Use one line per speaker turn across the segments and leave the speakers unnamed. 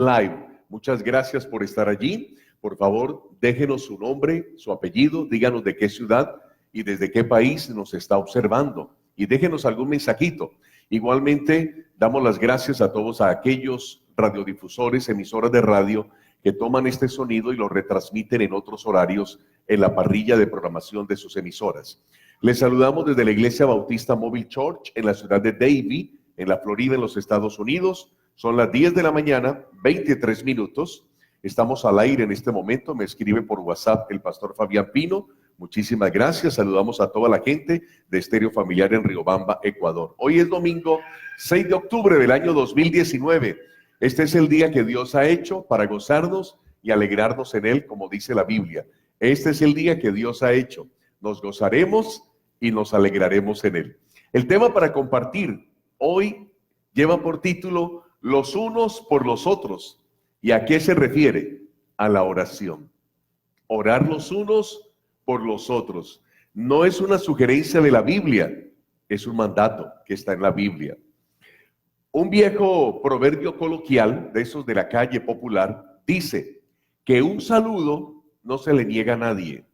Live. Muchas gracias por estar allí. Por favor, déjenos su nombre, su apellido, díganos de qué ciudad y desde qué país nos está observando. Y déjenos algún mensajito. Igualmente, damos las gracias a todos aquellos radiodifusores, emisoras de radio que toman este sonido y lo retransmiten en otros horarios en la parrilla de programación de sus emisoras. Les saludamos desde la Iglesia Bautista Mobile Church en la ciudad de Davie, en la Florida, en los Estados Unidos. Son las 10 de la mañana, 23 minutos. Estamos al aire en este momento. Me escribe por WhatsApp el pastor Fabián Pino. Muchísimas gracias. Saludamos a toda la gente de Estéreo Familiar en Riobamba, Ecuador. Hoy es domingo 6 de octubre del año 2019. Este es el día que Dios ha hecho para gozarnos y alegrarnos en él, como dice la Biblia. Este es el día que Dios ha hecho. Nos gozaremos y nos alegraremos en él. El tema para compartir hoy lleva por título los unos por los otros. ¿Y a qué se refiere? A la oración. Orar los unos por los otros. No es una sugerencia de la Biblia, es un mandato que está en la Biblia. Un viejo proverbio coloquial, de esos de la calle popular, dice que un saludo no se le niega a nadie.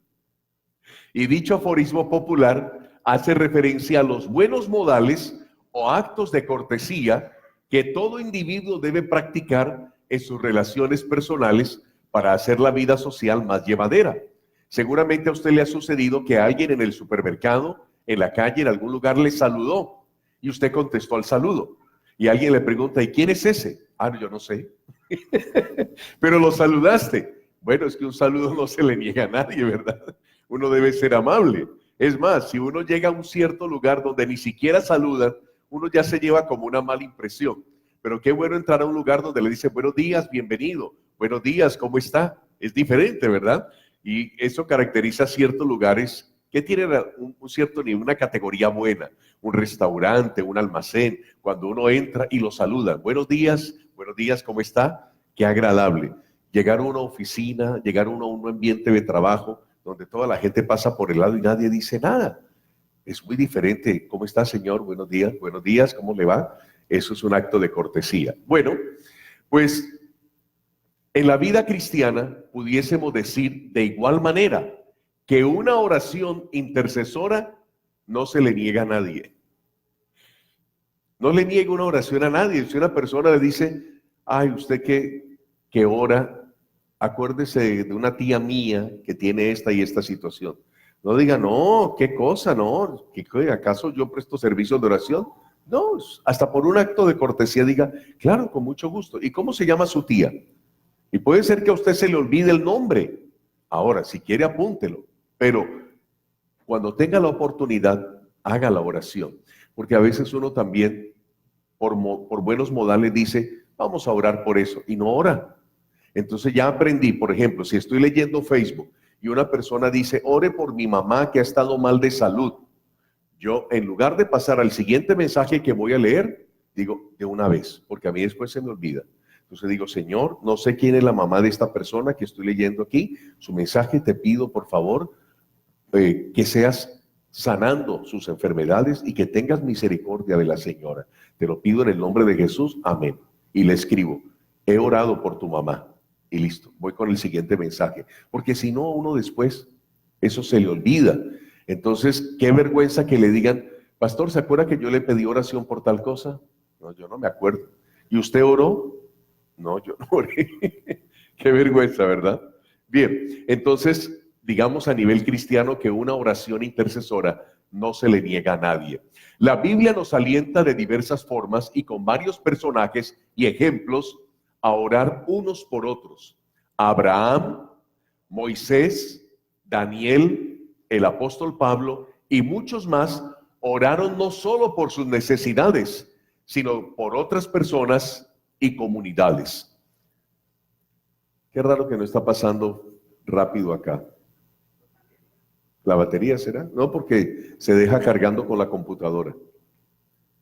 Y dicho aforismo popular hace referencia a los buenos modales o actos de cortesía que todo individuo debe practicar en sus relaciones personales para hacer la vida social más llevadera. Seguramente a usted le ha sucedido que alguien en el supermercado, en la calle, en algún lugar le saludó y usted contestó al saludo. Y alguien le pregunta, ¿y quién es ese? Ah, yo no sé. Pero lo saludaste. Bueno, es que un saludo no se le niega a nadie, ¿verdad? Uno debe ser amable. Es más, si uno llega a un cierto lugar donde ni siquiera saludan, uno ya se lleva como una mala impresión. Pero qué bueno entrar a un lugar donde le dicen buenos días, bienvenido, buenos días, ¿cómo está? Es diferente, ¿verdad? Y eso caracteriza ciertos lugares que tienen un cierto nivel, una categoría buena, un restaurante, un almacén, cuando uno entra y lo saludan, buenos días, ¿cómo está? Qué agradable. Llegar a una oficina, llegar a un ambiente de trabajo donde toda la gente pasa por el lado y nadie dice nada. Es muy diferente. ¿Cómo está, señor? Buenos días, ¿cómo le va? Eso es un acto de cortesía. Bueno, pues en la vida cristiana pudiésemos decir de igual manera que una oración intercesora no se le niega a nadie. No le niega una oración a nadie. Si una persona le dice, ay, usted que ora, acuérdese de una tía mía que tiene esta y esta situación. No diga, no, qué cosa, no, ¿acaso yo presto servicios de oración? No, hasta por un acto de cortesía diga, claro, con mucho gusto. ¿Y cómo se llama su tía? Y puede ser que a usted se le olvide el nombre. Ahora, si quiere, apúntelo. Pero cuando tenga la oportunidad, haga la oración. Porque a veces uno también, por buenos modales, dice, vamos a orar por eso, y no ora. Entonces ya aprendí, por ejemplo, si estoy leyendo Facebook, y una persona dice, ore por mi mamá que ha estado mal de salud. Yo, en lugar de pasar al siguiente mensaje que voy a leer, digo de una vez, porque a mí después se me olvida. Entonces digo, Señor, no sé quién es la mamá de esta persona que estoy leyendo aquí. Su mensaje, te pido, por favor, que seas sanando sus enfermedades y que tengas misericordia de la señora. Te lo pido en el nombre de Jesús. Amén. Y le escribo, he orado por tu mamá. Y listo, voy con el siguiente mensaje. Porque si no, uno después, eso se le olvida. Entonces, qué vergüenza que le digan, pastor, ¿se acuerda que yo le pedí oración por tal cosa? No, yo no me acuerdo. ¿Y usted oró? No, yo no oré. Qué vergüenza, ¿verdad? Bien, entonces, digamos a nivel cristiano que una oración intercesora no se le niega a nadie. La Biblia nos alienta de diversas formas y con varios personajes y ejemplos a orar unos por otros. Abraham, Moisés, Daniel, el apóstol Pablo y muchos más oraron no solo por sus necesidades, sino por otras personas y comunidades. Qué raro que no está pasando rápido acá. ¿La batería será? No, porque se deja cargando con la computadora.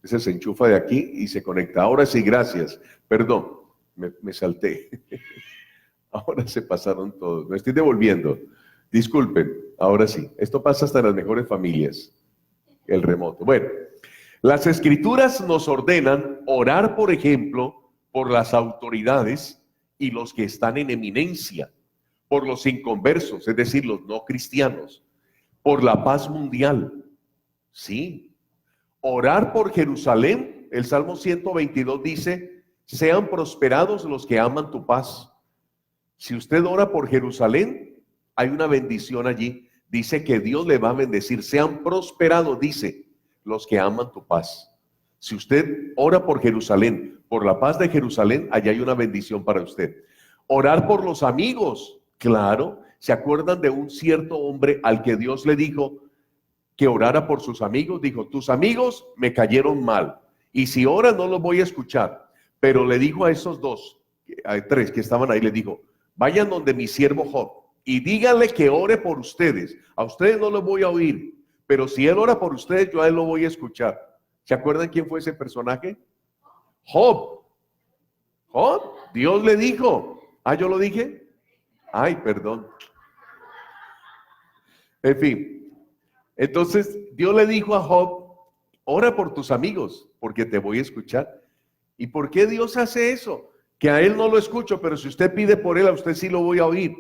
Ese se enchufa de aquí y se conecta. Ahora sí, gracias. Perdón. Me salté. Ahora se pasaron todos. Me estoy devolviendo. Disculpen, ahora sí. Esto pasa hasta en las mejores familias. El remoto. Bueno, las escrituras nos ordenan orar, por ejemplo, por las autoridades, y los que están en eminencia, por los inconversos, es decir, los no cristianos, por la paz mundial. Sí. Orar por Jerusalén, el Salmo 122 dice, sean prosperados los que aman tu paz. Si usted ora por Jerusalén, hay una bendición allí. Dice que Dios le va a bendecir. Sean prosperados, dice, los que aman tu paz. Si usted ora por Jerusalén, por la paz de Jerusalén, allá hay una bendición para usted. Orar por los amigos, claro. ¿Se acuerdan de un cierto hombre al que Dios le dijo que orara por sus amigos? Dijo, tus amigos me cayeron mal, y si oras no los voy a escuchar. Pero le dijo a esos tres que estaban ahí, le dijo, vayan donde mi siervo Job y díganle que ore por ustedes. A ustedes no los voy a oír, pero si él ora por ustedes, yo a él lo voy a escuchar. ¿Se acuerdan quién fue ese personaje? Job. Job, Dios le dijo. Ah, ¿yo lo dije? Ay, perdón. En fin, entonces Dios le dijo a Job, ora por tus amigos, porque te voy a escuchar. ¿Y por qué Dios hace eso? Que a él no lo escucho, pero si usted pide por él, a usted sí lo voy a oír.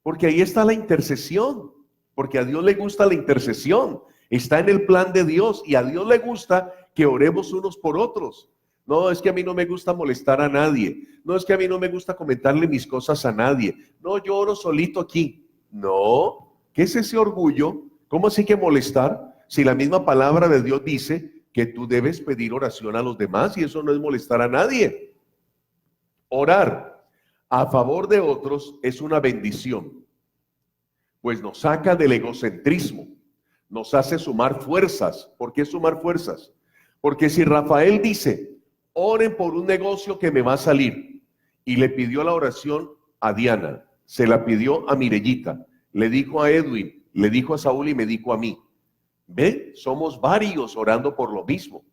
Porque ahí está la intercesión, porque a Dios le gusta la intercesión. Está en el plan de Dios y a Dios le gusta que oremos unos por otros. No, es que a mí no me gusta molestar a nadie. No, es que a mí no me gusta comentarle mis cosas a nadie. No, yo oro solito aquí. No, ¿qué es ese orgullo? ¿Cómo así que molestar? Si la misma palabra de Dios dice que tú debes pedir oración a los demás y eso no es molestar a nadie. Orar a favor de otros es una bendición, pues nos saca del egocentrismo, nos hace sumar fuerzas. ¿Por qué sumar fuerzas? Porque si Rafael dice, oren por un negocio que me va a salir, y le pidió la oración a Diana, se la pidió a Mirellita, le dijo a Edwin, le dijo a Saúl y me dijo a mí. ¿Ven? Somos varios orando por lo mismo.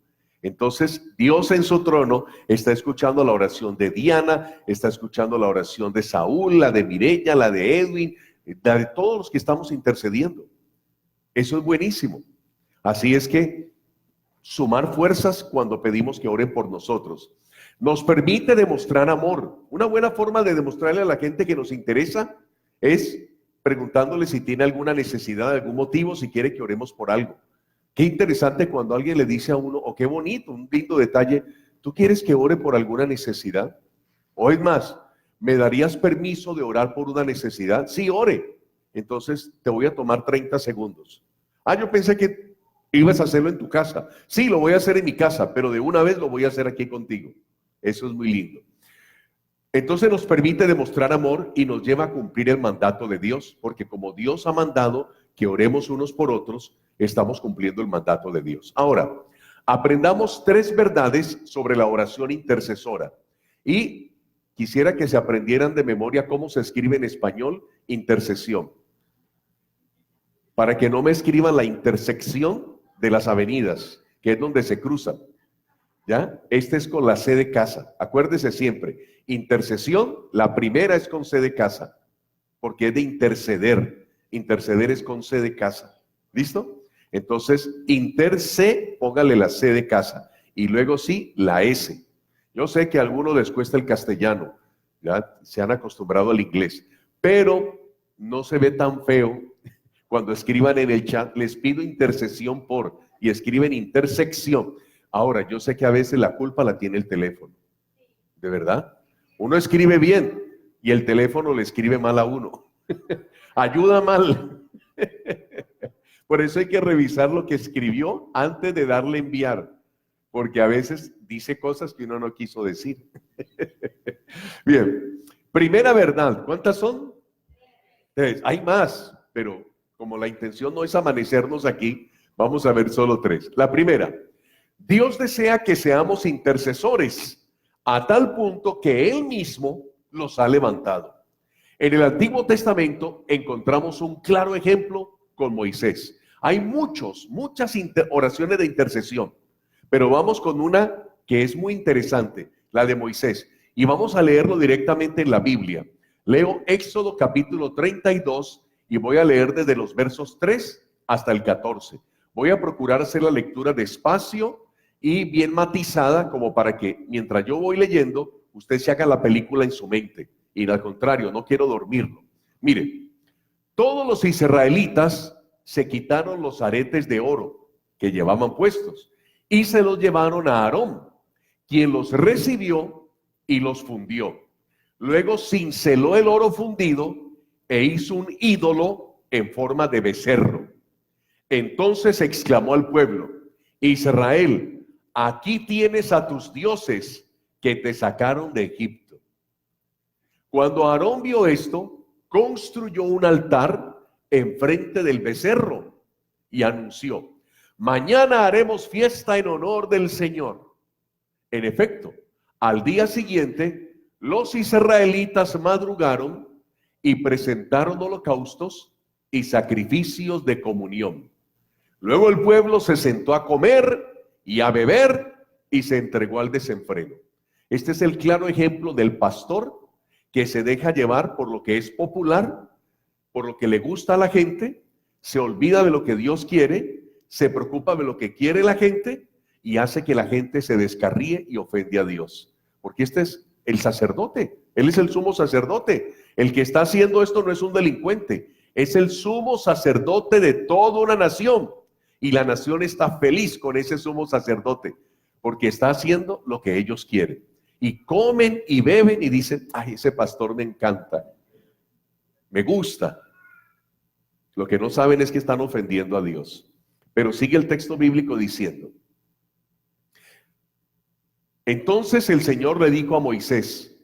Entonces Dios en su trono está escuchando la oración de Diana, está escuchando la oración de Saúl, la de Mireya, la de Edwin, la de todos los que estamos intercediendo. Eso es buenísimo. Así es que sumar fuerzas cuando pedimos que oren por nosotros nos permite demostrar amor. Una buena forma de demostrarle a la gente que nos interesa es preguntándole si tiene alguna necesidad, algún motivo, si quiere que oremos por algo. Qué interesante cuando alguien le dice a uno, o qué bonito, un lindo detalle, ¿tú quieres que ore por alguna necesidad? O es más, ¿me darías permiso de orar por una necesidad? Sí, ore. Entonces te voy a tomar 30 segundos. Ah, yo pensé que ibas a hacerlo en tu casa. Sí, lo voy a hacer en mi casa, pero de una vez lo voy a hacer aquí contigo. Eso es muy lindo. Entonces nos permite demostrar amor y nos lleva a cumplir el mandato de Dios, porque como Dios ha mandado que oremos unos por otros, estamos cumpliendo el mandato de Dios. Ahora, aprendamos 3 verdades sobre la oración intercesora. Y quisiera que se aprendieran de memoria cómo se escribe en español intercesión, para que no me escriban la intersección de las avenidas, que es donde se cruzan. ¿Ya? Este es con la C de casa. Acuérdese siempre, intercesión, la primera es con C de casa, porque es de interceder. Interceder es con C de casa. ¿Listo? Entonces, interce, póngale la C de casa. Y luego sí, la S. Yo sé que a algunos les cuesta el castellano, ya se han acostumbrado al inglés, pero no se ve tan feo cuando escriban en el chat, les pido intercesión por, y escriben intersección. Ahora, yo sé que a veces la culpa la tiene el teléfono, ¿de verdad? Uno escribe bien y el teléfono le escribe mal a uno. Ayuda mal. Por eso hay que revisar lo que escribió antes de darle enviar, porque a veces dice cosas que uno no quiso decir. Bien, primera verdad, ¿cuántas son? 3. Hay más, pero como la intención no es amanecernos aquí, vamos a ver solo 3. La primera, Dios desea que seamos intercesores a tal punto que Él mismo los ha levantado. En el Antiguo Testamento encontramos un claro ejemplo con Moisés. Hay muchas oraciones de intercesión, pero vamos con una que es muy interesante, la de Moisés. Y vamos a leerlo directamente en la Biblia. Leo Éxodo capítulo 32 y voy a leer desde los versos 3 hasta el 14. Voy a procurar hacer la lectura despacio y bien matizada, como para que mientras yo voy leyendo, usted se haga la película en su mente y al contrario, no quiero dormirlo. Mire, todos los israelitas se quitaron los aretes de oro que llevaban puestos y se los llevaron a Aarón, quien los recibió y los fundió. Luego cinceló el oro fundido e hizo un ídolo en forma de becerro. Entonces exclamó al pueblo: Israel, aquí tienes a tus dioses que te sacaron de Egipto. Cuando Aarón vio esto, construyó un altar enfrente del becerro y anunció: mañana haremos fiesta en honor del Señor. En efecto, al día siguiente, los israelitas madrugaron y presentaron holocaustos y sacrificios de comunión. Luego el pueblo se sentó a comer y a beber y se entregó al desenfreno. Este es el claro ejemplo del pastor que se deja llevar por lo que es popular, por lo que le gusta a la gente, se olvida de lo que Dios quiere, se preocupa de lo que quiere la gente y hace que la gente se descarríe y ofende a Dios. Porque este es el sacerdote, él es el sumo sacerdote. El que está haciendo esto no es un delincuente, es el sumo sacerdote de toda una nación. Y la nación está feliz con ese sumo sacerdote, porque está haciendo lo que ellos quieren. Y comen y beben y dicen: ay, ese pastor me encanta, me gusta. Lo que no saben es que están ofendiendo a Dios. Pero sigue el texto bíblico diciendo: entonces el Señor le dijo a Moisés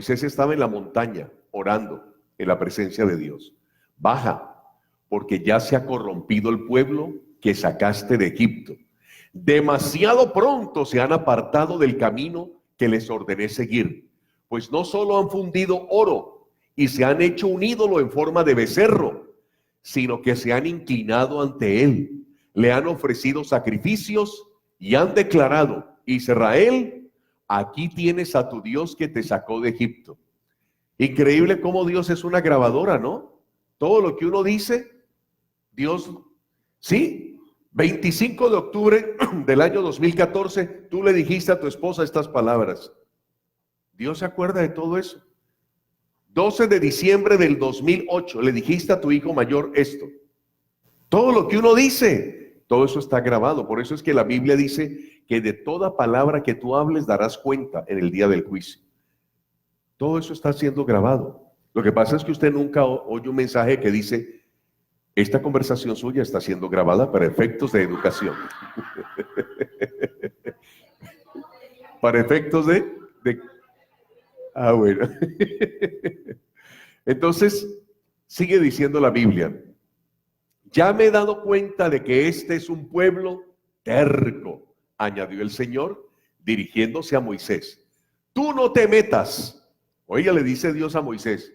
estaba en la montaña orando en la presencia de Dios: baja, porque ya se ha corrompido el pueblo que sacaste de Egipto. Demasiado pronto se han apartado del camino que les ordené seguir, pues no solo han fundido oro y se han hecho un ídolo en forma de becerro, sino que se han inclinado ante él, le han ofrecido sacrificios y han declarado: Israel, aquí tienes a tu Dios que te sacó de Egipto. Increíble cómo Dios es una grabadora, ¿no? Todo lo que uno dice, Dios, sí. 25 de octubre del año 2014, tú le dijiste a tu esposa estas palabras. Dios se acuerda de todo eso. 12 de diciembre del 2008, le dijiste a tu hijo mayor esto. Todo lo que uno dice, todo eso está grabado. Por eso es que la Biblia dice que de toda palabra que tú hables darás cuenta en el día del juicio. Todo eso está siendo grabado. Lo que pasa es que usted nunca oye un mensaje que dice: esta conversación suya está siendo grabada para efectos de educación. Para efectos de... Ah, bueno. Entonces, sigue diciendo la Biblia: ya me he dado cuenta de que este es un pueblo terco, añadió el Señor, dirigiéndose a Moisés. Tú no te metas. Oiga, le dice Dios a Moisés: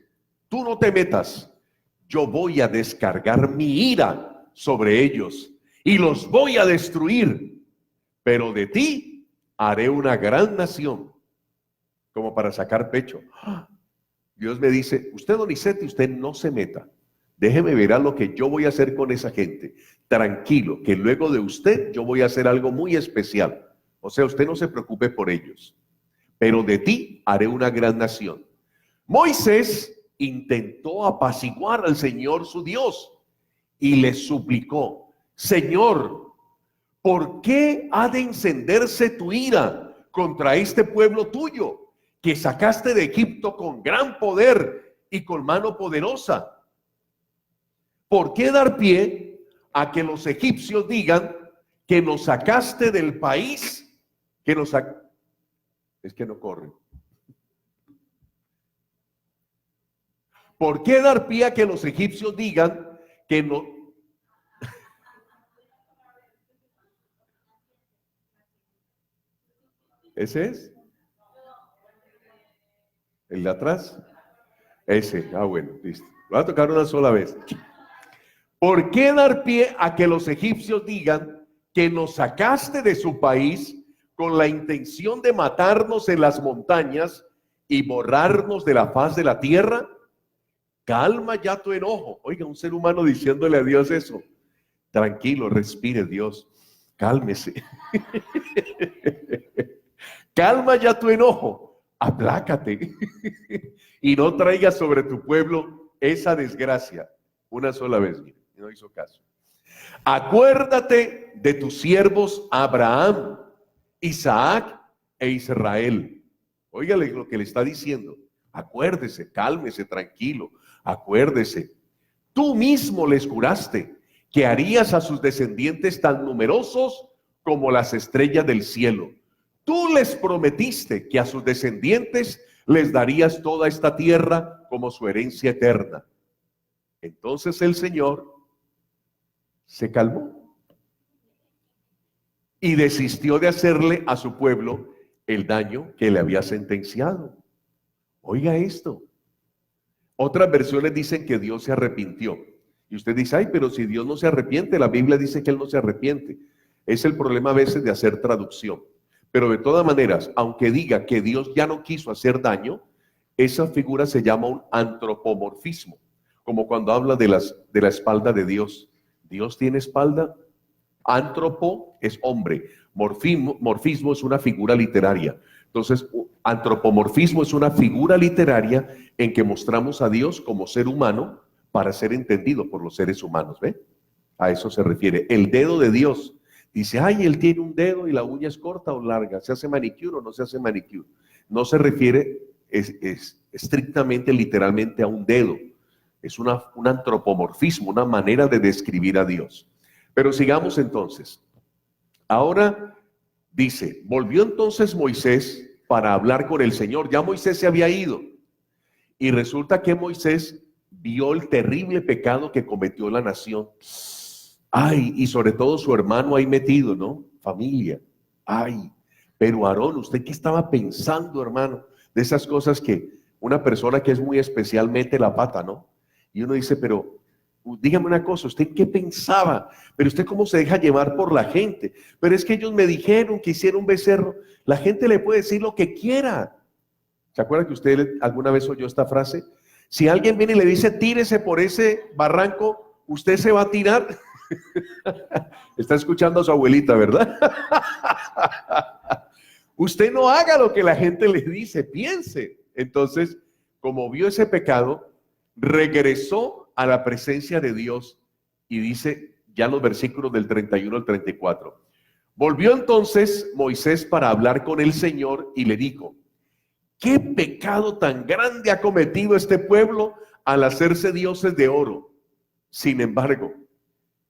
tú no te metas. Yo voy a descargar mi ira sobre ellos y los voy a destruir, pero de ti haré una gran nación. Como para sacar pecho. Dios me dice: usted, Donizete, usted no se meta. Déjeme ver a lo que yo voy a hacer con esa gente. Tranquilo, que luego de usted yo voy a hacer algo muy especial. O sea, usted no se preocupe por ellos, pero de ti haré una gran nación. Moisés intentó apaciguar al Señor su Dios y le suplicó: Señor, ¿por qué ha de encenderse tu ira contra este pueblo tuyo, que sacaste de Egipto con gran poder y con mano poderosa? ¿Por qué dar pie a que los egipcios digan que nos sacaste del país, que nos es que no corren? ¿Por qué dar pie a que los egipcios digan que no? ¿Ese es? ¿El de atrás? Ese, bueno, listo. Lo voy a tocar una sola vez. ¿Por qué dar pie a que los egipcios digan que nos sacaste de su país con la intención de matarnos en las montañas y borrarnos de la faz de la tierra? Calma ya tu enojo. Oiga, un ser humano diciéndole a Dios eso. Tranquilo, respire, Dios. Cálmese. Calma ya tu enojo, aplácate y no traigas sobre tu pueblo esa desgracia. Una sola vez, mire, no hizo caso. Acuérdate de tus siervos Abraham, Isaac e Israel. Óigale lo que le está diciendo. Acuérdese, cálmese, tranquilo, acuérdese. Tú mismo les juraste que harías a sus descendientes tan numerosos como las estrellas del cielo. Tú les prometiste que a sus descendientes les darías toda esta tierra como su herencia eterna. Entonces el Señor se calmó y desistió de hacerle a su pueblo el daño que le había sentenciado. Oiga esto. Otras versiones dicen que Dios se arrepintió. Y usted dice, ay, pero si Dios no se arrepiente, la Biblia dice que Él no se arrepiente. Es el problema a veces de hacer traducción. Pero de todas maneras, aunque diga que Dios ya no quiso hacer daño, esa figura se llama un antropomorfismo. Como cuando habla de la espalda de Dios. ¿Dios tiene espalda? Antropo es hombre. Morfismo es una figura literaria. Entonces, antropomorfismo es una figura literaria en que mostramos a Dios como ser humano para ser entendido por los seres humanos. ¿Ve? A eso se refiere. El dedo de Dios. Dice, ay, él tiene un dedo y la uña es corta o larga. ¿Se hace manicure o no se hace manicure? No se refiere es estrictamente, literalmente a un dedo. Es un antropomorfismo, una manera de describir a Dios. Pero sigamos entonces. Ahora dice, volvió entonces Moisés para hablar con el Señor. Ya Moisés se había ido. Y resulta que Moisés vio el terrible pecado que cometió la nación. Ay, y sobre todo su hermano ahí metido, ¿no? Familia. Ay, pero Aarón, ¿usted qué estaba pensando, hermano? De esas cosas que una persona que es muy especial mete la pata, ¿no? Y uno dice, pero dígame una cosa, ¿usted qué pensaba? Pero usted cómo se deja llevar por la gente. Pero es que ellos me dijeron que hiciera un becerro. La gente le puede decir lo que quiera. ¿Se acuerda que usted alguna vez oyó esta frase? Si alguien viene y le dice, tírese por ese barranco, ¿usted se va a tirar? Está escuchando a su abuelita, ¿verdad? Usted no haga lo que la gente le dice, piense. Entonces, como vio ese pecado, regresó a la presencia de Dios y dice ya los versículos del 31 al 34. Volvió entonces Moisés para hablar con el Señor y le dijo, ¿qué pecado tan grande ha cometido este pueblo al hacerse dioses de oro? Sin embargo,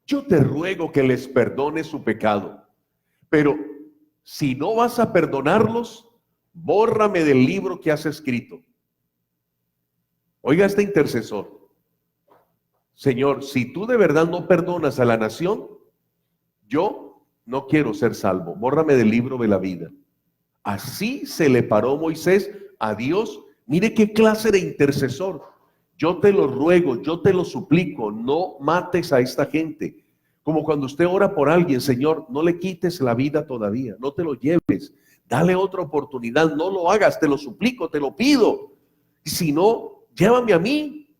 yo te ruego que les perdones su pecado, pero si no vas a perdonarlos, bórrame del libro que has escrito. Oiga este intercesor. Señor, si tú de verdad no perdonas a la nación, yo no quiero ser salvo. Bórrame del libro de la vida. Así se le paró Moisés a Dios. Mire qué clase de intercesor. Yo te lo ruego, yo te lo suplico, no mates a esta gente. Como cuando usted ora por alguien, Señor, no le quites la vida todavía, no te lo lleves, dale otra oportunidad, no lo hagas, te lo suplico, te lo pido. Si no, llévame a mí.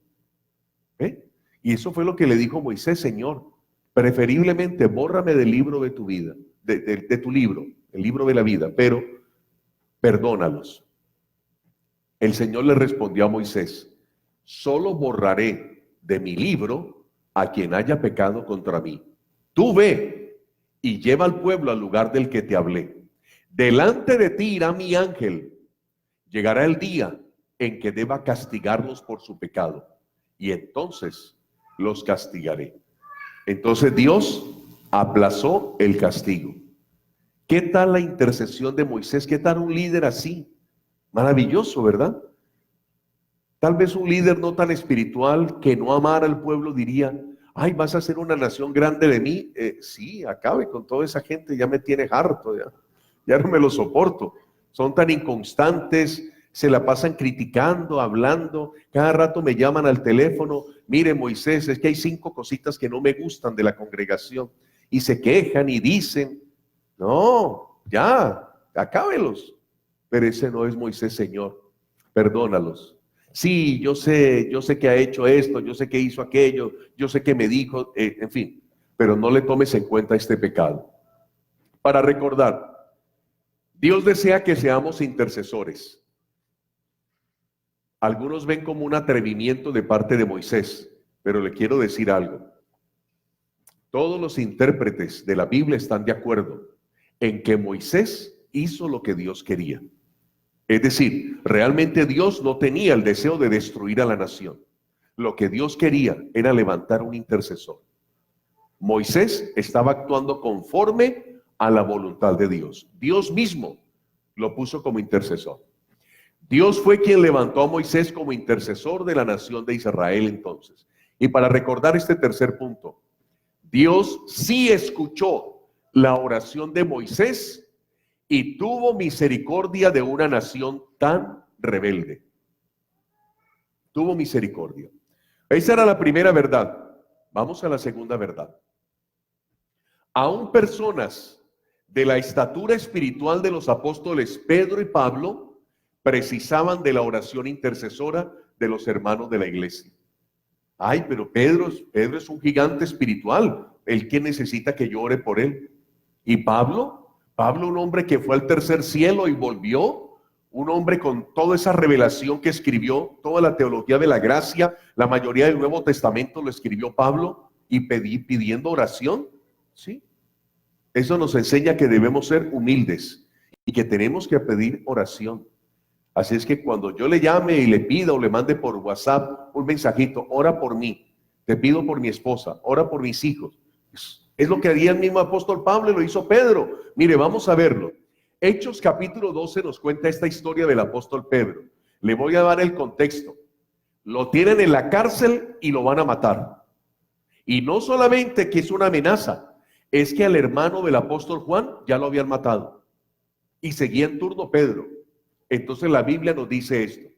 Y eso fue lo que le dijo Moisés, Señor, preferiblemente bórrame del libro de tu vida, de tu libro, el libro de la vida, pero perdónalos. El Señor le respondió a Moisés, solo borraré de mi libro a quien haya pecado contra mí. Tú ve y lleva al pueblo al lugar del que te hablé. Delante de ti irá mi ángel. Llegará el día en que deba castigarlos por su pecado, y entonces los castigaré. Entonces Dios aplazó el castigo. ¿Qué tal la intercesión de Moisés? ¿Qué tal un líder así? Maravilloso, ¿verdad? Tal vez un líder no tan espiritual que no amara al pueblo diría, ay, vas a ser una nación grande de mí. Sí, acabe con toda esa gente, ya me tiene harto, ya no me lo soporto. Son tan inconstantes, se la pasan criticando, hablando, cada rato me llaman al teléfono, mire Moisés, es que hay 5 cositas que no me gustan de la congregación, y se quejan y dicen, no, ya, acábelos. Pero ese no es Moisés, Señor, perdónalos. Sí, yo sé que ha hecho esto, yo sé que hizo aquello, yo sé que me dijo, en fin, pero no le tomes en cuenta este pecado. Para recordar, Dios desea que seamos intercesores. Algunos ven como un atrevimiento de parte de Moisés, pero le quiero decir algo. Todos los intérpretes de la Biblia están de acuerdo en que Moisés hizo lo que Dios quería. Es decir, realmente Dios no tenía el deseo de destruir a la nación. Lo que Dios quería era levantar un intercesor. Moisés estaba actuando conforme a la voluntad de Dios. Dios mismo lo puso como intercesor. Dios fue quien levantó a Moisés como intercesor de la nación de Israel entonces. Y para recordar este tercer punto, Dios sí escuchó la oración de Moisés y tuvo misericordia de una nación tan rebelde. Tuvo misericordia. Esa era la primera verdad. Vamos a la segunda verdad. Aún personas de la estatura espiritual de los apóstoles Pedro y Pablo precisaban de la oración intercesora de los hermanos de la iglesia. Ay, pero Pedro es un gigante espiritual, el que necesita que yo ore por él. ¿Y Pablo? Pablo, un hombre que fue al tercer cielo y volvió, un hombre con toda esa revelación que escribió, toda la teología de la gracia, la mayoría del Nuevo Testamento lo escribió Pablo y pidiendo oración, ¿sí? Eso nos enseña que debemos ser humildes y que tenemos que pedir oración. Así es que cuando yo le llame y le pida o le mande por WhatsApp un mensajito, ora por mí, te pido por mi esposa, ora por mis hijos. Es lo que haría el mismo apóstol Pablo y lo hizo Pedro. Mire, vamos a verlo. Hechos capítulo 12 nos cuenta esta historia del apóstol Pedro. Le voy a dar el contexto. Lo tienen en la cárcel y lo van a matar. Y no solamente que es una amenaza, es que al hermano del apóstol Juan ya lo habían matado. Y seguía en turno Pedro. Entonces la Biblia nos dice esto.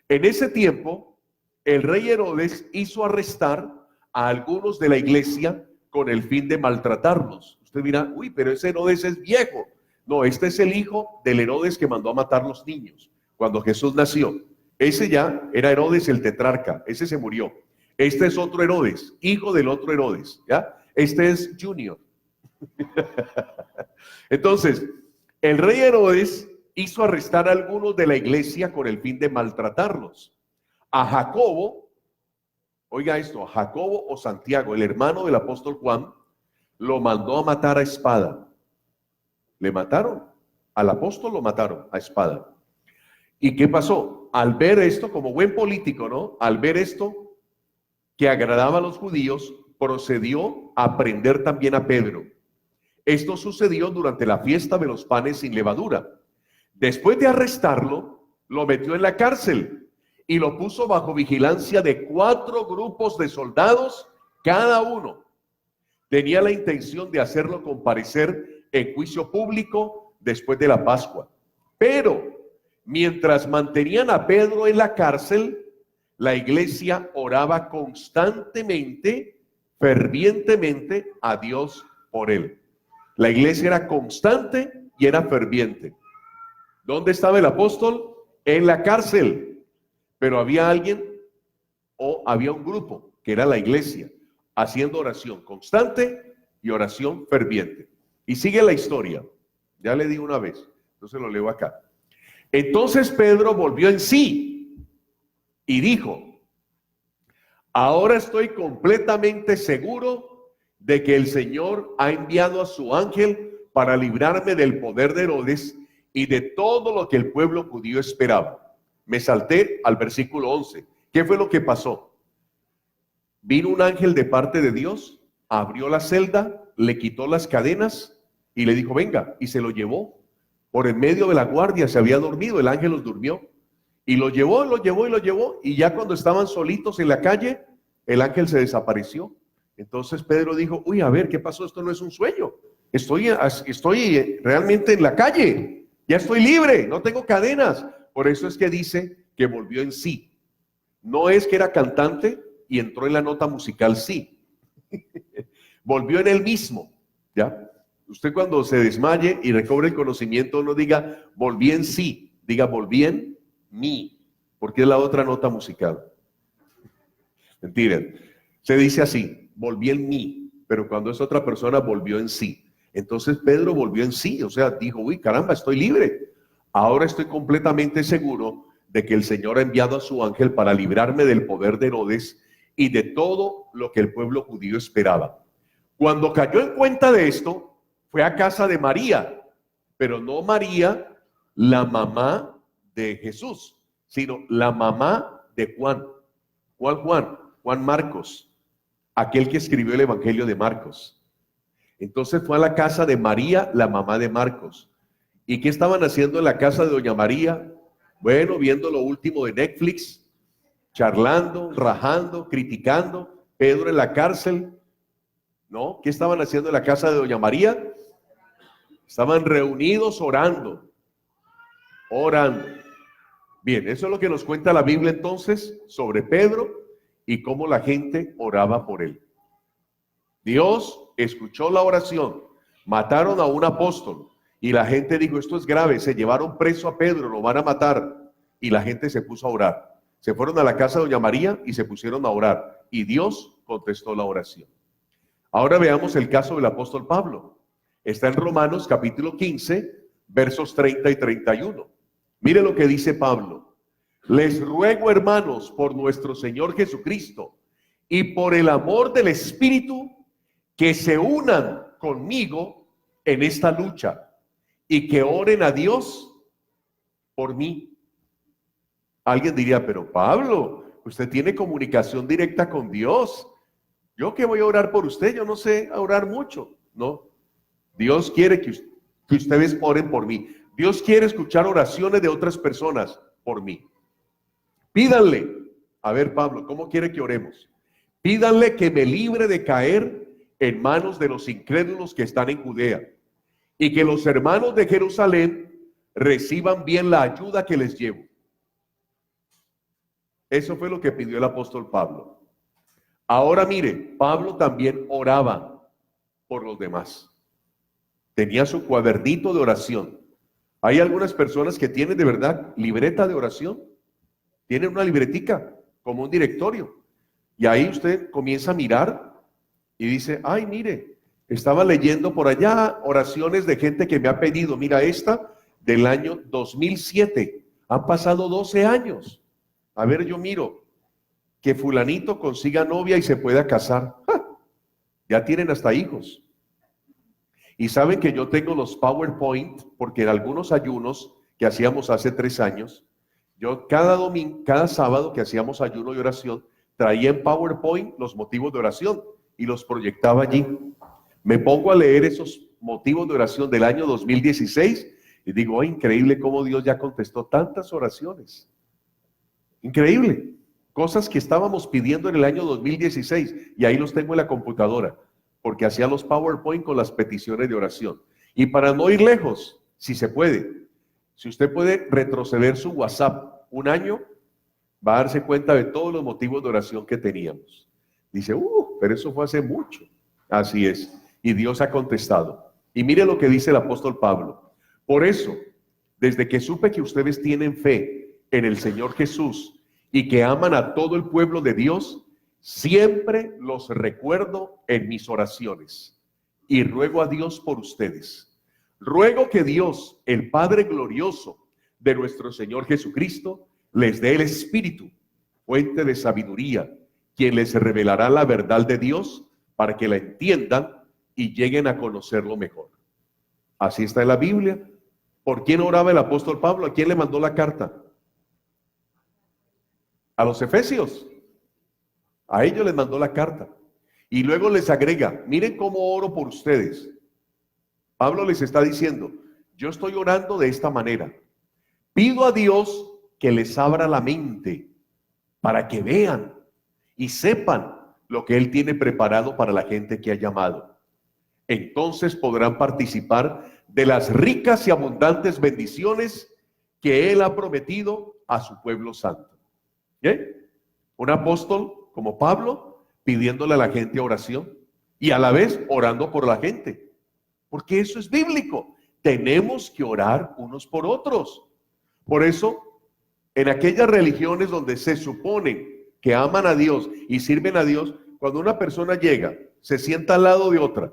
En ese tiempo, el rey Herodes hizo arrestar a algunos de la iglesia con el fin de maltratarlos. Usted dirá, uy, pero ese Herodes es viejo. No, este es el hijo del Herodes que mandó a matar los niños cuando Jesús nació. Ese ya era Herodes el tetrarca, ese se murió. Este es otro Herodes, hijo del otro Herodes, ¿ya? Este es Junior. Entonces, el rey Herodes hizo arrestar a algunos de la iglesia con el fin de maltratarlos. A Jacobo, oiga esto, a Jacobo o Santiago, el hermano del apóstol Juan, lo mandó a matar a espada. Le mataron, al apóstol lo mataron a espada. ¿Y qué pasó? Al ver esto, como buen político, ¿no? Al ver esto que agradaba a los judíos, procedió a prender también a Pedro. Esto sucedió durante la fiesta de los panes sin levadura. Después de arrestarlo, lo metió en la cárcel y lo puso bajo vigilancia de 4 grupos de soldados, cada uno. Tenía la intención de hacerlo comparecer en juicio público después de la Pascua. Pero mientras mantenían a Pedro en la cárcel, la iglesia oraba constantemente, fervientemente a Dios por él. La iglesia era constante y era ferviente. ¿Dónde estaba el apóstol? En la cárcel. Pero había alguien o había un grupo que era la iglesia haciendo oración constante y oración ferviente. Y sigue la historia. Ya le di una vez, entonces lo leo acá. Entonces Pedro volvió en sí y dijo: ahora estoy completamente seguro de que el Señor ha enviado a su ángel para librarme del poder de Herodes y de todo lo que el pueblo judío esperaba. Me salté al versículo 11. ¿Qué fue lo que pasó? Vino un ángel de parte de Dios, abrió la celda, le quitó las cadenas y le dijo, venga, y se lo llevó. Por en medio de la guardia se había dormido, el ángel los durmió. Y lo llevó, y ya cuando estaban solitos en la calle, el ángel se desapareció. Entonces Pedro dijo, uy, a ver, ¿qué pasó? Esto no es un sueño. Estoy realmente en la calle. Ya estoy libre, no tengo cadenas. Por eso es que dice que volvió en sí. No es que era cantante y entró en la nota musical sí. Volvió en él mismo, ¿ya? Usted cuando se desmaye y recobre el conocimiento, no diga volví en sí, diga volví en mí, porque es la otra nota musical. Mentira. Se dice así, volví en mí, pero cuando es otra persona volvió en sí. Entonces Pedro volvió en sí, o sea, dijo, uy, caramba, estoy libre. Ahora estoy completamente seguro de que el Señor ha enviado a su ángel para librarme del poder de Herodes y de todo lo que el pueblo judío esperaba. Cuando cayó en cuenta de esto, fue a casa de María, pero no María, la mamá de Jesús, sino la mamá de Juan. ¿Cuál Juan? Juan Marcos, aquel que escribió el Evangelio de Marcos. Entonces fue a la casa de María, la mamá de Marcos. ¿Y qué estaban haciendo en la casa de doña María? Bueno, viendo lo último de Netflix, charlando, rajando, criticando, Pedro en la cárcel. ¿No? ¿Qué estaban haciendo en la casa de doña María? Estaban reunidos orando. Orando. Bien, eso es lo que nos cuenta la Biblia entonces sobre Pedro y cómo la gente oraba por él. Dios escuchó la oración. Mataron a un apóstol y la gente dijo, esto es grave, se llevaron preso a Pedro, lo van a matar. Y la gente se puso a orar. Se fueron a la casa de doña María y se pusieron a orar. Y Dios contestó la oración. Ahora veamos el caso del apóstol Pablo. Está en Romanos capítulo 15, versos 30 y 31. Mire lo que dice Pablo. Les ruego, hermanos, por nuestro Señor Jesucristo y por el amor del Espíritu, que se unan conmigo en esta lucha y que oren a Dios por mí. Alguien diría, pero Pablo, usted tiene comunicación directa con Dios. ¿Yo qué voy a orar por usted? Yo no sé orar mucho. No, Dios quiere que ustedes oren por mí. Dios quiere escuchar oraciones de otras personas por mí. Pídanle. A ver, Pablo, ¿cómo quiere que oremos? Pídanle que me libre de caer en manos de los incrédulos que están en Judea y que los hermanos de Jerusalén reciban bien la ayuda que les llevo. Eso fue lo que pidió el apóstol Pablo. Ahora mire, Pablo también oraba por los demás. Tenía su cuadernito de oración. Hay algunas personas que tienen de verdad libreta de oración. Tienen una libretica como un directorio. Y ahí usted comienza a mirar y dice, ay, mire, estaba leyendo por allá oraciones de gente que me ha pedido. Mira, esta del año 2007. Han pasado 12 años. A ver, yo miro. Que fulanito consiga novia y se pueda casar. ¡Ja! Ya tienen hasta hijos. Y saben que yo tengo los PowerPoint, porque en algunos ayunos que hacíamos hace 3 años, yo cada domingo, cada sábado que hacíamos ayuno y oración, traía en PowerPoint los motivos de oración y los proyectaba allí. Me pongo a leer esos motivos de oración del año 2016 y digo, oh, increíble cómo Dios ya contestó tantas oraciones. Increíble. Cosas que estábamos pidiendo en el año 2016 y ahí los tengo en la computadora porque hacía los PowerPoint con las peticiones de oración. Y para no ir lejos, si se puede, si usted puede retroceder su WhatsApp 1 año, va a darse cuenta de todos los motivos de oración que teníamos. Dice, pero eso fue hace mucho. Así es. Y Dios ha contestado. Y mire lo que dice el apóstol Pablo. Por eso, desde que supe que ustedes tienen fe en el Señor Jesús y que aman a todo el pueblo de Dios, siempre los recuerdo en mis oraciones y ruego a Dios por ustedes. Ruego que Dios, el Padre glorioso de nuestro Señor Jesucristo, les dé el Espíritu, fuente de sabiduría, quien les revelará la verdad de Dios para que la entiendan y lleguen a conocerlo mejor. Así está en la Biblia. ¿Por quién oraba el apóstol Pablo? ¿A quién le mandó la carta? A los efesios. A ellos les mandó la carta. Y luego les agrega, miren cómo oro por ustedes. Pablo les está diciendo, yo estoy orando de esta manera. Pido a Dios que les abra la mente para que vean y sepan lo que Él tiene preparado para la gente que ha llamado. Entonces podrán participar de las ricas y abundantes bendiciones que Él ha prometido a su pueblo santo. ¿Bien? Un apóstol como Pablo pidiéndole a la gente oración y a la vez orando por la gente. Porque eso es bíblico. Tenemos que orar unos por otros. Por eso, en aquellas religiones donde se supone que aman a Dios y sirven a Dios, cuando una persona llega, se sienta al lado de otra,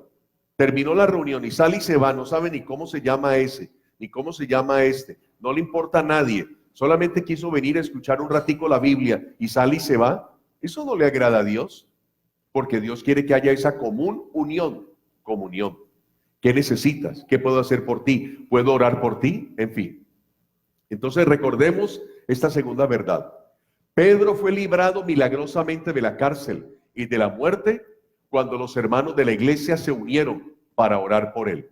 terminó la reunión y sale y se va, no sabe ni cómo se llama ese, ni cómo se llama este, no le importa a nadie, solamente quiso venir a escuchar un ratico la Biblia y sale y se va, eso no le agrada a Dios, porque Dios quiere que haya esa comunión. ¿Qué necesitas? ¿Qué puedo hacer por ti? ¿Puedo orar por ti? En fin. Entonces recordemos esta segunda verdad. Pedro fue librado milagrosamente de la cárcel y de la muerte cuando los hermanos de la iglesia se unieron para orar por él.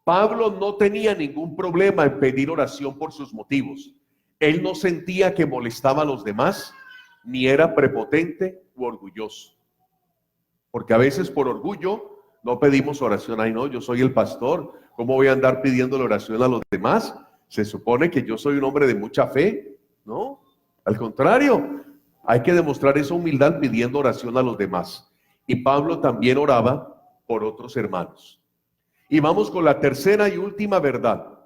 Pablo no tenía ningún problema en pedir oración por sus motivos. Él no sentía que molestaba a los demás, ni era prepotente u orgulloso. Porque a veces por orgullo no pedimos oración. Ay, no, yo soy el pastor, ¿cómo voy a andar pidiendo la oración a los demás? Se supone que yo soy un hombre de mucha fe, ¿no? Al contrario, hay que demostrar esa humildad pidiendo oración a los demás. Y Pablo también oraba por otros hermanos. Y vamos con la tercera y última verdad.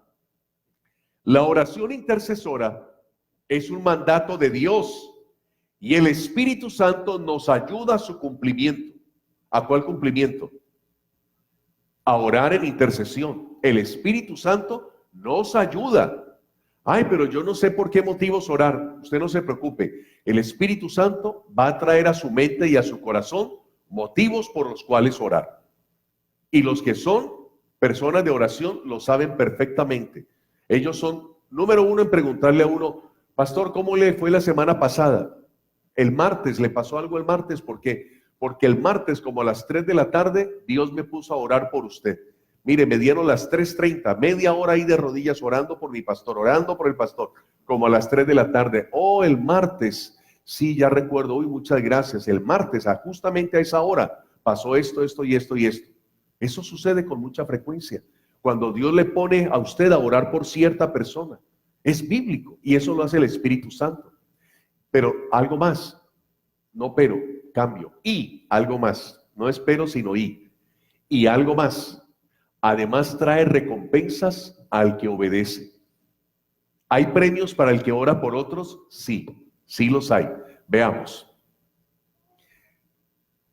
La oración intercesora es un mandato de Dios y el Espíritu Santo nos ayuda a su cumplimiento. ¿A cuál cumplimiento? A orar en intercesión. El Espíritu Santo nos ayuda. Ay, pero yo no sé por qué motivos orar. Usted no se preocupe. El Espíritu Santo va a traer a su mente y a su corazón motivos por los cuales orar. Y los que son personas de oración lo saben perfectamente. Ellos son, número uno, en preguntarle a uno, pastor, ¿cómo le fue la semana pasada? El martes, ¿le pasó algo el martes? ¿Por qué? Porque el martes, como a las 3 de la tarde, Dios me puso a orar por usted. Mire, me dieron las 3:30, media hora ahí de rodillas orando por mi pastor, orando por el pastor, como a las 3 de la tarde. Oh, el martes, sí, ya recuerdo, uy, muchas gracias. El martes, justamente a esa hora, pasó esto, esto y esto y esto. Eso sucede con mucha frecuencia. Cuando Dios le pone a usted a orar por cierta persona, es bíblico y eso lo hace el Espíritu Santo. Pero algo más, no pero, cambio, y algo más, no es pero sino y algo más. Además trae recompensas al que obedece. ¿Hay premios para el que ora por otros? Sí, sí los hay. Veamos.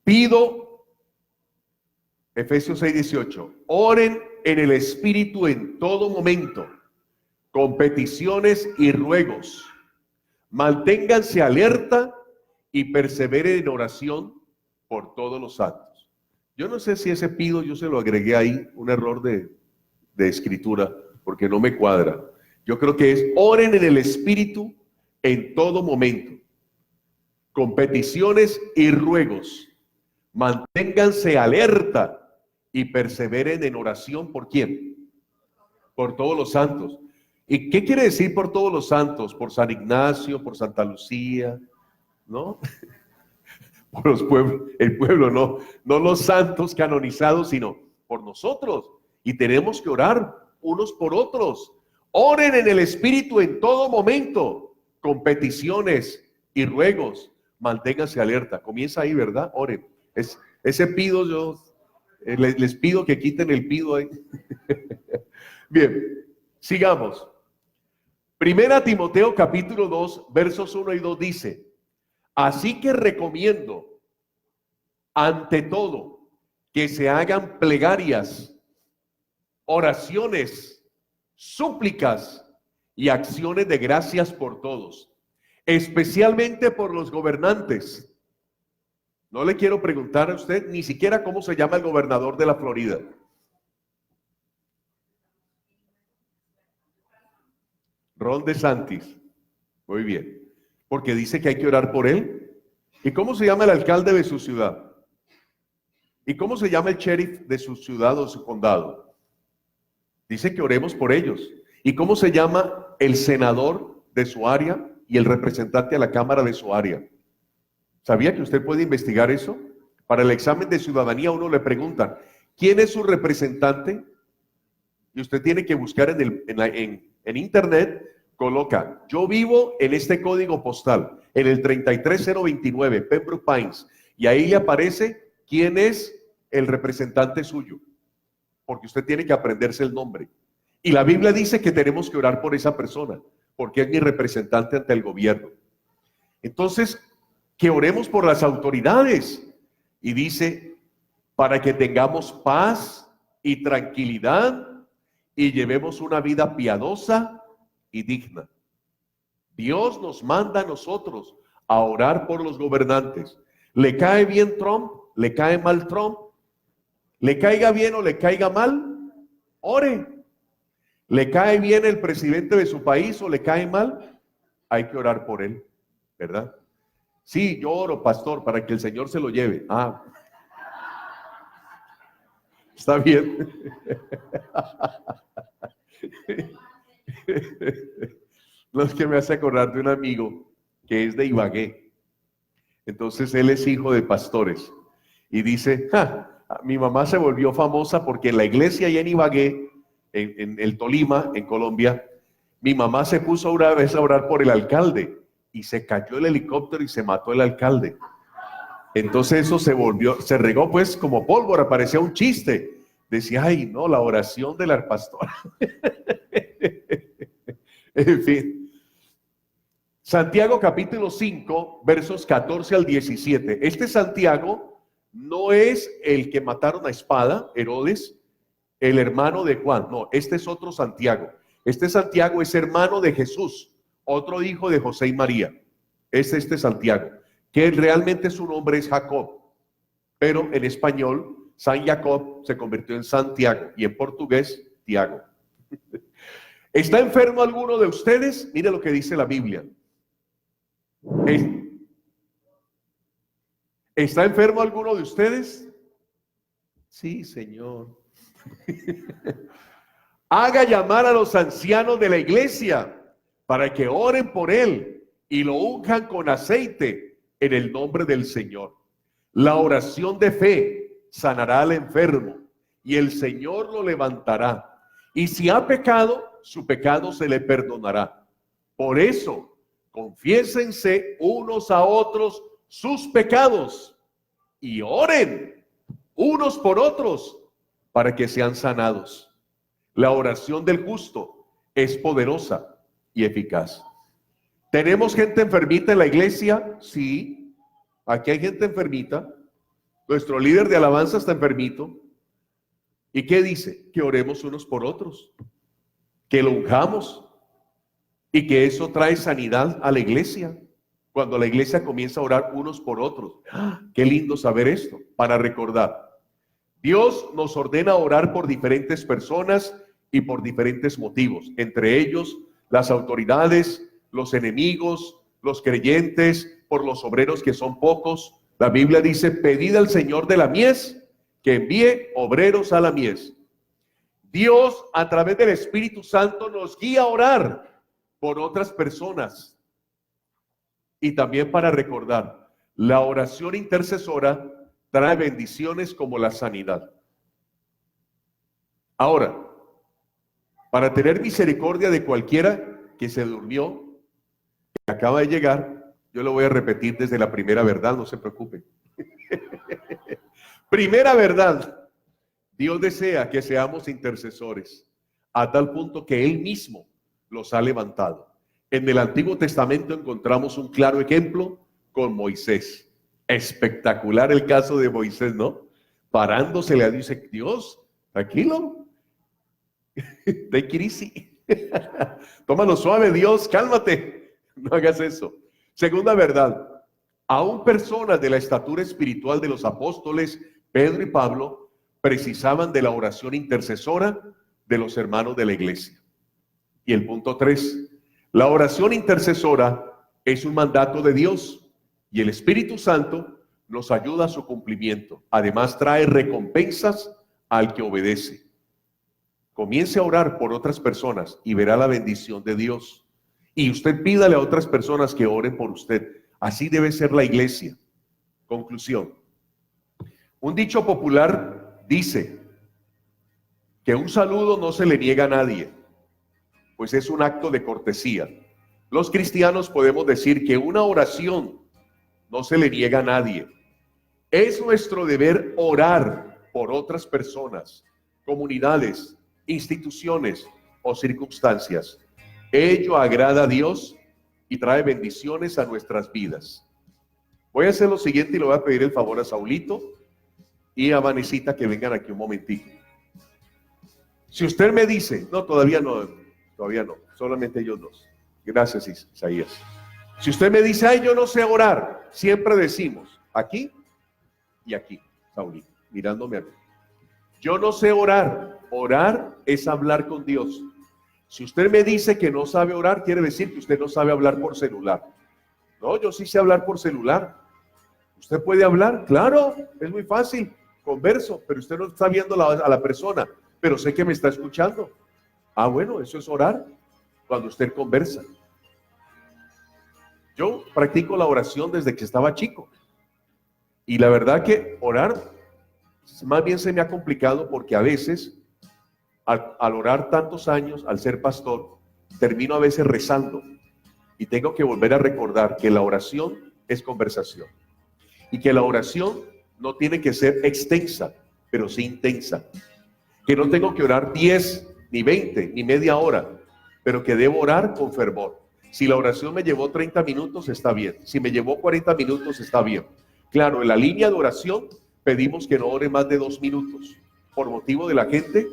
Pido, Efesios 6:18, oren en el Espíritu en todo momento, con peticiones y ruegos. Manténganse alerta y perseveren en oración por todos los santos. Yo no sé si ese pido yo se lo agregué ahí, un error de escritura, porque no me cuadra. Yo creo que es oren en el Espíritu en todo momento, con peticiones y ruegos. Manténganse alerta y perseveren en oración. ¿Por quién? Por todos los santos. ¿Y qué quiere decir por todos los santos? Por San Ignacio, por Santa Lucía, ¿no? Por los pueblos, el pueblo, no los santos canonizados, sino por nosotros. Y tenemos que orar unos por otros. Oren en el Espíritu en todo momento, con peticiones y ruegos. Manténganse alerta. Comienza ahí, ¿verdad? Oren. Ese pido yo... Les pido que quiten el pido ahí. Bien, sigamos. Primera Timoteo capítulo 2, versos 1 y 2 dice, así que recomiendo ante todo que se hagan plegarias, oraciones, súplicas y acciones de gracias por todos, especialmente por los gobernantes. No le quiero preguntar a usted ni siquiera cómo se llama el gobernador de la Florida. Ron DeSantis. Muy bien. Porque dice que hay que orar por él. ¿Y cómo se llama el alcalde de su ciudad? ¿Y cómo se llama el sheriff de su ciudad o su condado? Dice que oremos por ellos. ¿Y cómo se llama el senador de su área y el representante a la Cámara de su área? ¿Sabía que usted puede investigar eso? Para el examen de ciudadanía uno le pregunta, ¿quién es su representante? Y usted tiene que buscar en internet, coloca, yo vivo en este código postal, en el 33029, Pembroke Pines, y ahí le aparece quién es el representante suyo, porque usted tiene que aprenderse el nombre. Y la Biblia dice que tenemos que orar por esa persona, porque es mi representante ante el gobierno. Entonces, que oremos por las autoridades. Y dice, para que tengamos paz y tranquilidad y llevemos una vida piadosa y digna. Dios nos manda a nosotros a orar por los gobernantes. ¿Le cae bien Trump? ¿Le cae mal Trump? ¿Le caiga bien o le caiga mal? Ore. ¿Le cae bien el presidente de su país o le cae mal? Hay que orar por él, ¿verdad? Sí, yo oro, pastor, para que el Señor se lo lleve. Ah, está bien. No, es que me hace acordar de un amigo que es de Ibagué. Entonces él es hijo de pastores y dice, mi mamá se volvió famosa porque en la iglesia allá en Ibagué, en el Tolima, en Colombia, mi mamá se puso una vez a orar por el alcalde y se cayó el helicóptero y se mató el alcalde. Entonces eso se regó pues como pólvora, parecía un chiste. Decía, ay no, la oración de la pastora. En fin. Santiago capítulo 5, versos 14 al 17. Este Santiago no es el que mataron a espada, Herodes, el hermano de Juan. No, este es otro Santiago. Este Santiago es hermano de Jesús, otro hijo de José y María. Es este Santiago, que realmente su nombre es Jacob, pero en español San Jacob se convirtió en Santiago y en portugués Tiago. ¿Está enfermo alguno de ustedes? Mire lo que dice la Biblia. ¿Está enfermo alguno de ustedes? Sí, Señor. Haga llamar a los ancianos de la iglesia para que oren por él y lo unjan con aceite en el nombre del Señor. La oración de fe sanará al enfermo y el Señor lo levantará. Y si ha pecado, su pecado se le perdonará. Por eso, confiésense unos a otros sus pecados y oren unos por otros para que sean sanados. La oración del justo es poderosa y eficaz. ¿Tenemos gente enfermita en la iglesia? Sí, aquí hay gente enfermita. Nuestro líder de alabanza está enfermito. ¿Y qué dice? Que oremos unos por otros, que lo unjamos y que eso trae sanidad a la iglesia. Cuando la iglesia comienza a orar unos por otros. Qué lindo saber esto, para recordar. Dios nos ordena orar por diferentes personas y por diferentes motivos, entre ellos las autoridades, los enemigos, los creyentes, por los obreros que son pocos. La Biblia dice, pedid al Señor de la mies que envíe obreros a la mies. Dios a través del Espíritu Santo nos guía a orar por otras personas. Y también para recordar, la oración intercesora trae bendiciones como la sanidad. Ahora, para tener misericordia de cualquiera que se durmió, que acaba de llegar, yo lo voy a repetir desde la primera verdad, no se preocupen. Primera verdad, Dios desea que seamos intercesores, a tal punto que Él mismo los ha levantado. En el Antiguo Testamento encontramos un claro ejemplo con Moisés. Espectacular el caso de Moisés, ¿no? Parándose le dice, Dios, tranquilo, take it easy. Tómalo suave, Dios, cálmate. No hagas eso. Segunda verdad, aún personas de la estatura espiritual de los apóstoles Pedro y Pablo precisaban de la oración intercesora de los hermanos de la iglesia. Y el punto 3, la oración intercesora es un mandato de Dios y el Espíritu Santo nos ayuda a su cumplimiento. Además trae recompensas al que obedece. Comience a orar por otras personas y verá la bendición de Dios. Y usted pídale a otras personas que oren por usted. Así debe ser la iglesia. Conclusión. Un dicho popular dice que un saludo no se le niega a nadie, pues es un acto de cortesía. Los cristianos podemos decir que una oración no se le niega a nadie. Es nuestro deber orar por otras personas, comunidades, instituciones o circunstancias. Ello agrada a Dios y trae bendiciones a nuestras vidas. Voy a hacer lo siguiente y le voy a pedir el favor a Saulito y a Vanesita que vengan aquí un momentito. Si usted me dice, no, todavía no, solamente ellos dos. Gracias, Isaías. Si usted me dice, ay, yo no sé orar, siempre decimos, aquí y aquí, Saulito, mirándome a mí. Yo no sé orar. Orar es hablar con Dios. Si usted me dice que no sabe orar, quiere decir que usted no sabe hablar por celular. No, yo sí sé hablar por celular. ¿Usted puede hablar? Claro, es muy fácil, converso, pero usted no está viendo a la persona, pero sé que me está escuchando. Ah, bueno, eso es orar, cuando usted conversa. Yo practico la oración desde que estaba chico. Y la verdad que orar más bien se me ha complicado porque a veces, al orar tantos años, al ser pastor, termino a veces rezando y tengo que volver a recordar que la oración es conversación y que la oración no tiene que ser extensa, pero sí intensa. Que no tengo que orar 10, ni 20, ni media hora, pero que debo orar con fervor. Si la oración me llevó 30 minutos, está bien. Si me llevó 40 minutos, está bien. Claro, en la línea de oración pedimos que no ore más de 2 minutos, por motivo de la gente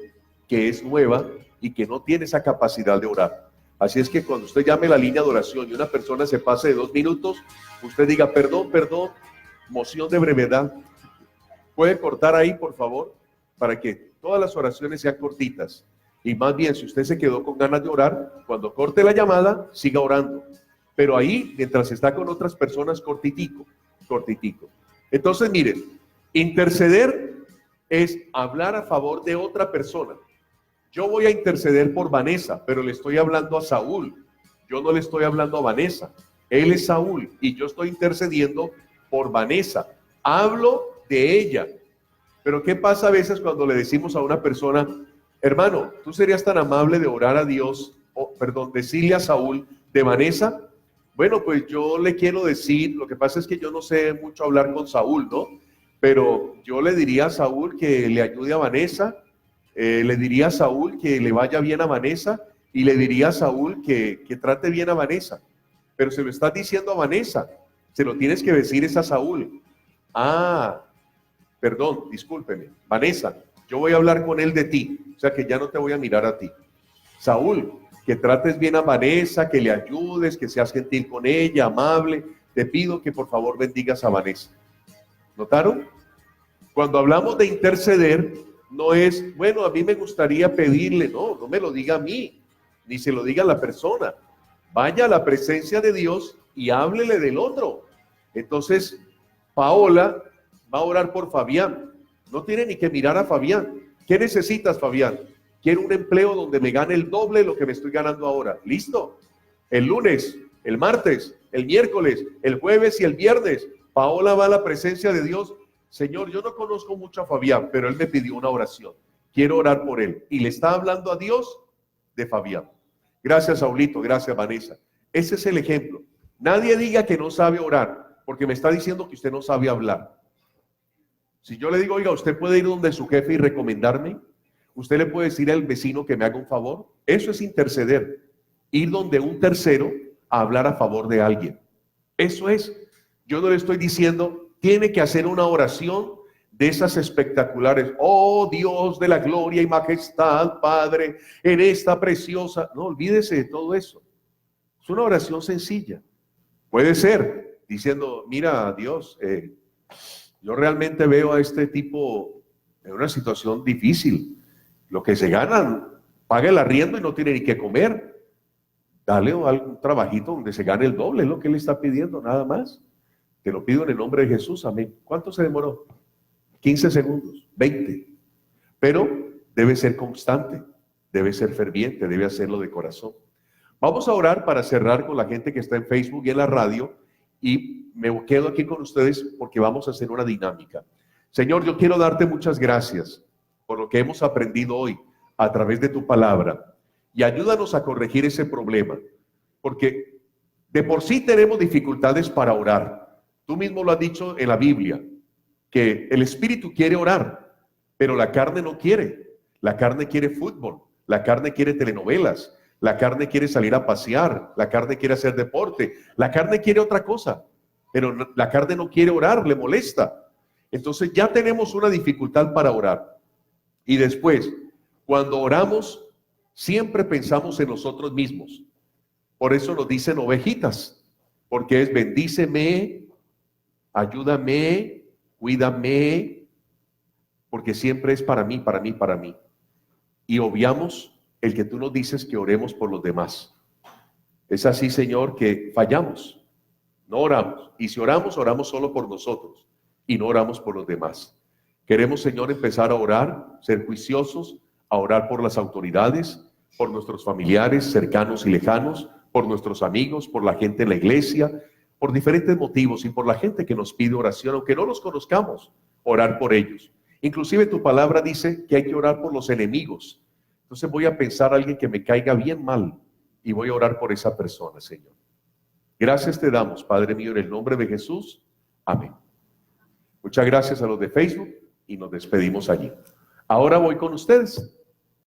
que es nueva y que no tiene esa capacidad de orar. Así es que cuando usted llame la línea de oración y una persona se pase de 2 minutos, usted diga, perdón, moción de brevedad. ¿Puede cortar ahí, por favor? Para que todas las oraciones sean cortitas. Y más bien, si usted se quedó con ganas de orar, cuando corte la llamada, siga orando. Pero ahí, mientras está con otras personas, cortitico. Entonces, miren, interceder es hablar a favor de otra persona. Yo voy a interceder por Vanessa, pero le estoy hablando a Saúl. Yo no le estoy hablando a Vanessa. Él es Saúl y yo estoy intercediendo por Vanessa. Hablo de ella. Pero ¿qué pasa a veces cuando le decimos a una persona, hermano, tú serías tan amable de orar a Dios, decirle a Saúl de Vanessa? Bueno, pues yo le quiero decir, lo que pasa es que yo no sé mucho hablar con Saúl, ¿no? Pero yo le diría a Saúl que le ayude a Vanessa, le diría a Saúl que le vaya bien a Vanessa y le diría a Saúl que trate bien a Vanessa. Pero se lo estás diciendo a Vanessa, se lo tienes que decir es a Saúl. Ah, perdón, discúlpeme, Vanessa, yo voy a hablar con él de ti, o sea que ya no te voy a mirar a ti. Saúl, que trates bien a Vanessa, que le ayudes, que seas gentil con ella, amable. Te pido que por favor bendigas a Vanessa. ¿Notaron? Cuando hablamos de interceder, no es, bueno, a mí me gustaría pedirle, no me lo diga a mí, ni se lo diga a la persona. Vaya a la presencia de Dios y háblele del otro. Entonces, Paola va a orar por Fabián. No tiene ni que mirar a Fabián. ¿Qué necesitas, Fabián? Quiero un empleo donde me gane el doble de lo que me estoy ganando ahora. ¿Listo? El lunes, el martes, el miércoles, el jueves y el viernes, Paola va a la presencia de Dios. Señor, yo no conozco mucho a Fabián, pero él me pidió una oración. Quiero orar por él. Y le está hablando a Dios de Fabián. Gracias, Saulito. Gracias, Vanessa. Ese es el ejemplo. Nadie diga que no sabe orar, porque me está diciendo que usted no sabe hablar. Si yo le digo, oiga, usted puede ir donde su jefe y recomendarme, usted le puede decir al vecino que me haga un favor. Eso es interceder. Ir donde un tercero a hablar a favor de alguien. Eso es. Yo no le estoy diciendo, tiene que hacer una oración de esas espectaculares. Oh Dios de la gloria y majestad, Padre, en esta preciosa. No, olvídese de todo eso. Es una oración sencilla. Puede ser diciendo, mira Dios, yo realmente veo a este tipo en una situación difícil. Lo que se ganan, paga el arriendo y no tiene ni que comer. Dale algún trabajito donde se gane el doble, es lo que él está pidiendo, nada más. Te lo pido en el nombre de Jesús, amén. ¿Cuánto se demoró? 15 segundos, 20. Pero debe ser constante, debe ser ferviente, debe hacerlo de corazón. Vamos a orar para cerrar con la gente que está en Facebook y en la radio. Y me quedo aquí con ustedes porque vamos a hacer una dinámica. Señor, yo quiero darte muchas gracias por lo que hemos aprendido hoy a través de tu palabra. Y ayúdanos a corregir ese problema. Porque de por sí tenemos dificultades para orar. Tú mismo lo has dicho en la Biblia, que el espíritu quiere orar, pero la carne no quiere. La carne quiere fútbol, la carne quiere telenovelas, la carne quiere salir a pasear, la carne quiere hacer deporte, la carne quiere otra cosa, pero la carne no quiere orar, le molesta. Entonces ya tenemos una dificultad para orar. Y después, cuando oramos, siempre pensamos en nosotros mismos. Por eso nos dicen ovejitas, porque es bendíceme, ayúdame, cuídame, porque siempre es para mí, para mí, para mí. Y obviamos el que tú nos dices que oremos por los demás. Es así, Señor, que fallamos, no oramos. Y si oramos, oramos solo por nosotros y no oramos por los demás. Queremos, Señor, empezar a orar, ser juiciosos, a orar por las autoridades, por nuestros familiares cercanos y lejanos, por nuestros amigos, por la gente en la iglesia, por diferentes motivos y por la gente que nos pide oración, aunque no los conozcamos, orar por ellos. Inclusive tu palabra dice que hay que orar por los enemigos. Entonces voy a pensar a alguien que me caiga bien mal y voy a orar por esa persona, Señor. Gracias te damos, Padre mío, en el nombre de Jesús. Amén. Muchas gracias a los de Facebook y nos despedimos allí. Ahora voy con ustedes.